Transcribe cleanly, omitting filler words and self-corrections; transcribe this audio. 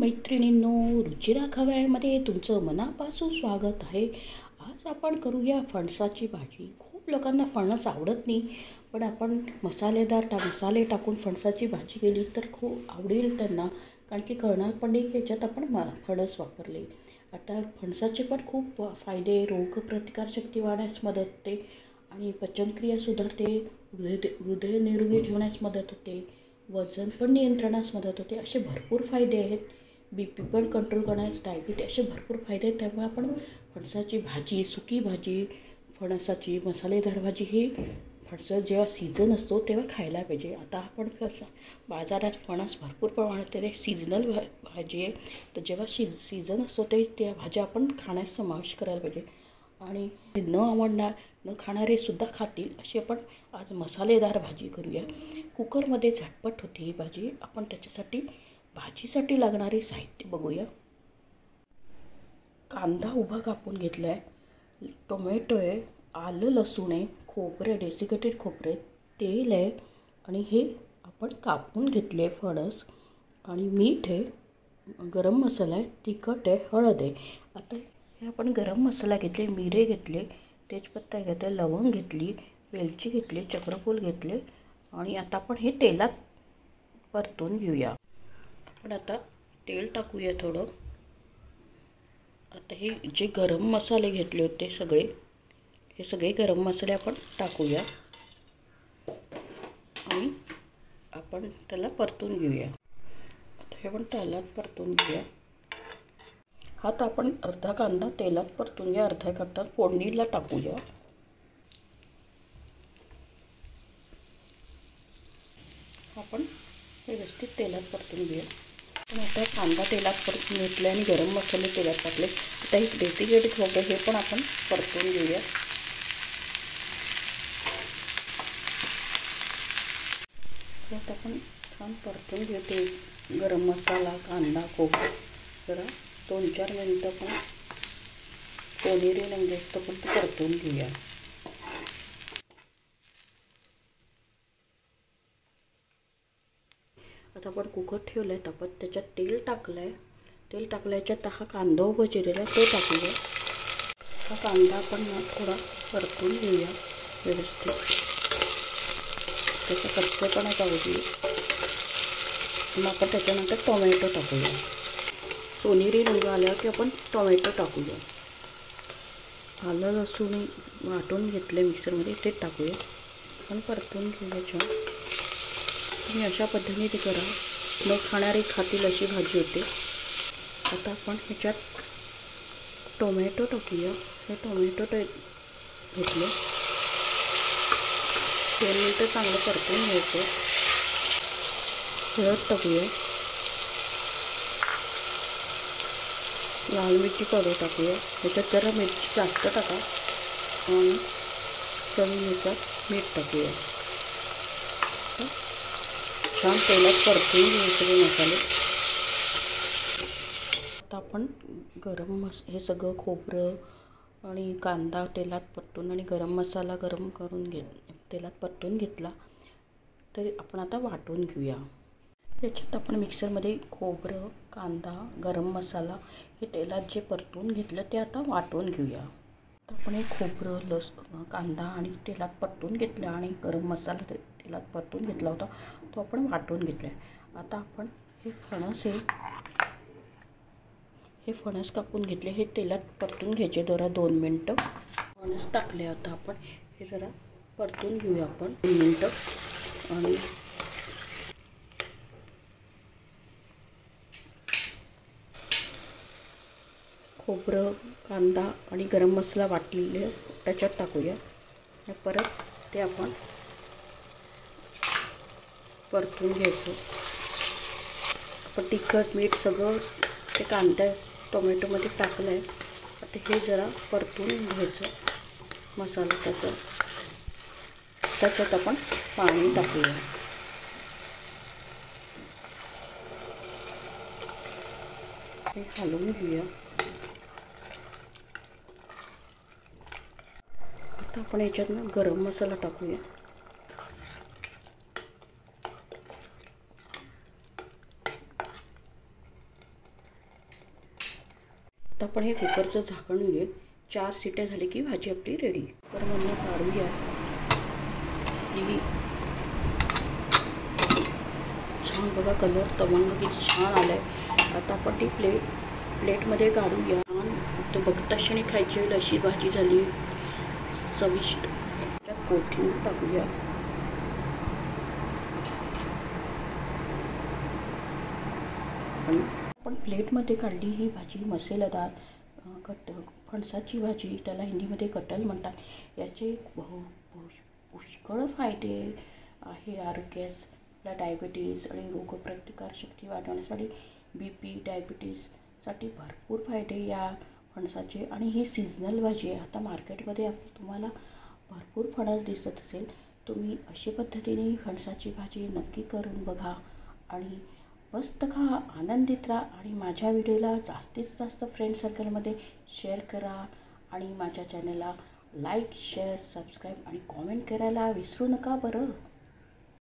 मैत्रिणींनो, रुचिरा खवय्यामध्ये तुमचं मनापासून स्वागत आहे. आज आपण करूया फणसाची भाजी. खूप लोकांना फणस आवडत नाही, पण आपण मसाले टाकून फणसाची भाजी केली तर खूप आवडेल त्यांना, कारण की कळणार पण नाही की याच्यात आपण फणस वापरले. आता फणसाचे पण खूप फायदे, रोगप्रतिकारशक्ती वाढण्यास मदत होते आणि पचनक्रिया सुधारते, हृदय निरोगी ठेवण्यास मदत होते, वजन पण नियंत्रणास मदत होते. असे भरपूर फायदे आहेत. BP पण कंट्रोल करण्यास, डायबिटीज, असे भरपूर फायदे आहेत. त्यामुळे आपण फणसाची भाजी, सुकी भाजी, फणसाची मसालेदार भाजी ही फणस जेव्हा सीझन असतो तेव्हा खायला पाहिजे. आता आपण बाजारात फणस भरपूर प्रमाणात ते सीझनल भाजी आहे, तर जेव्हा सीझन असतो ते त्या भाज्या आपण खाण्यास समावेश करायला पाहिजे. आणि न खाणारे सुद्धा खातील अशी आपण आज मसालेदार भाजी करूया. कुकरमध्ये झटपट होते ही भाजी. आपण त्याच्यासाठी भाजीसाठी लागणारे साहित्य बघूया. कांदा उभा कापून घेतला आहे, टोमॅटो आहे, आलं लसूण आहे, खोबरे, डेसिकेटेड खोबरे, तेल आहे आणि हे आपण कापून घेतले फणस, आणि मीठ आहे, गरम मसाला आहे, तिखट आहे, हळद आहे. आता हे आपण गरम मसाला घेतले, मिरे घेतले, तेजपत्ता घेतले, लवंग घेतली, वेलची घेतली, चक्रफूल घेतले आणि आता आपण हे तेलात परतून घेऊया. आपण आता तेल टाकूया थोडं. आता हे जे गरम मसाले घेतले होते हे सगळे गरम मसाले आपण टाकूया आणि आपण त्याला परतून घेऊया. आता हे आपण तेलात परतून घेऊया. आता आपण अर्धा कांदा तेलात परतून घ्या, अर्धा कांदा फोडणीला टाकूया. आपण व्यवस्थित तेलात परतून घेऊया. पण आता कांदा तेलात परतून घेतले आणि गरम मसाले तेलात टाकले. आता हे डेसिकेटेड खोबरे हे पण आपण परतून घेऊया. आता आपण छान परतून घेऊ. ते गरम मसाला, कांदा, खोबरे जरा 2-4 मिनिटं पण सोनेरी रंग असतो पण ते परतून घेऊया. आता आपण कुकर ठेवलं आहे, तापत त्याच्यात तेल टाकलं आहे. तेल टाकल्याच्यात हा कांदा उभं चिरलेला तो टाकूया. हा कांदा आपण थोडा परतून घेऊया व्यवस्थित. त्याचा कच्चेपणा जाऊ दे. मग आपण त्याच्यानंतर टोमॅटो टाकूया. सोनेरी रंग आल्यावर की आपण टोमॅटो टाकूया. आलं लसूण वाटून घेतले मिक्सरमध्ये, ते टाकूया आणि परतून घेऊया छान. तुम्ही अशा पद्धतीने ते करा, न खाणारे खातील अशी भाजी होते. आता आपण ह्याच्यात टोमॅटो टाकूया. हे टोमॅटो घेतले, 2 मिनिटं चांगलं परतून घ्यायचं. हळद टाकूया, लाल मिरची पावडर टाकूया. ह्याच्यात जरा मिरची जास्त टाका आणि चवीनुसार मीठ टाकूया. छान तेलात परतून घेऊ सगळे मसाले. आता आपण हे सगळं खोबरं आणि कांदा तेलात परतून आणि गरम मसाला गरम करून तेलात परतून घेतला, तर आपण आता वाटून घेऊया. याच्यात आपण मिक्सरमध्ये खोबरं, कांदा, गरम मसाला हे तेलात जे परतून घेतलं ते आता वाटून घेऊया. आता आपण हे खोबरं, कांदा आणि तेलात परतून घेतलं आणि गरम मसाला तेलात परतून घेतला होता तो आपण वाटून घेतला आहे. आता आपण हे फणस कापून घेतले, हे तेलात परतून घ्यायचे जरा 2 मिनिटं. फणस टाकले. आता आपण हे जरा परतून घेऊया आपण 2 मिनिटं. आणि खोबरं, कांदा आणि गरम मसाला वाटलेले त्याच्यात टाकूया. परत ते आपण परतून घ्यायचं. आपण तिखट, मीठ सगळं ते कांदा टोमॅटोमध्ये टाकलं आहे. आता हे जरा परतून घ्यायचं मसाला त्याच्यात आपण पाणी टाकूया. हे घालून घेऊया. आता आपण याच्यात गरम मसाला टाकूया. आता आपण हे कुकरचं झाकण घेऊया. 4 शिट्या झाली की भाजी आपली रेडी. कुकरमधनं काढूया. ही छान बघा कलर तवंग किती छान आलाय. आता आपण ती प्लेटमध्ये काढूया. छान बघता क्षणी खायची होईल अशी भाजी झाली चविष्ट. त्यात कोथिंबीर टाकूया. आपण प्लेटमध्ये काढली ही भाजी मसालेदार फणसाची भाजी, त्याला हिंदीमध्ये कटल म्हणतात. याचे पुष्कळ फायदे आहे आरोग्यास. आपल्या डायबिटीज आणि रोगप्रतिकारशक्ती वाढवण्यासाठी, BP डायबिटीजसाठी भरपूर फायदे या फणसाचे. आणि ही सीझनल भाजी आहे. आता मार्केटमध्ये तुम्हाला भरपूर फणस दिसत असेल. तुम्ही अशा पद्धतीने फणसाची भाजी नक्की करून बघा आणि मस्त खा, आनंदित राहा. आणि माझ्या व्हिडिओला जास्तीत जास्त फ्रेंड सर्कलमध्ये शेअर करा आणि माझ्या चॅनलला लाईक, शेअर, सबस्क्राईब आणि कॉमेंट करायला विसरू नका बरं.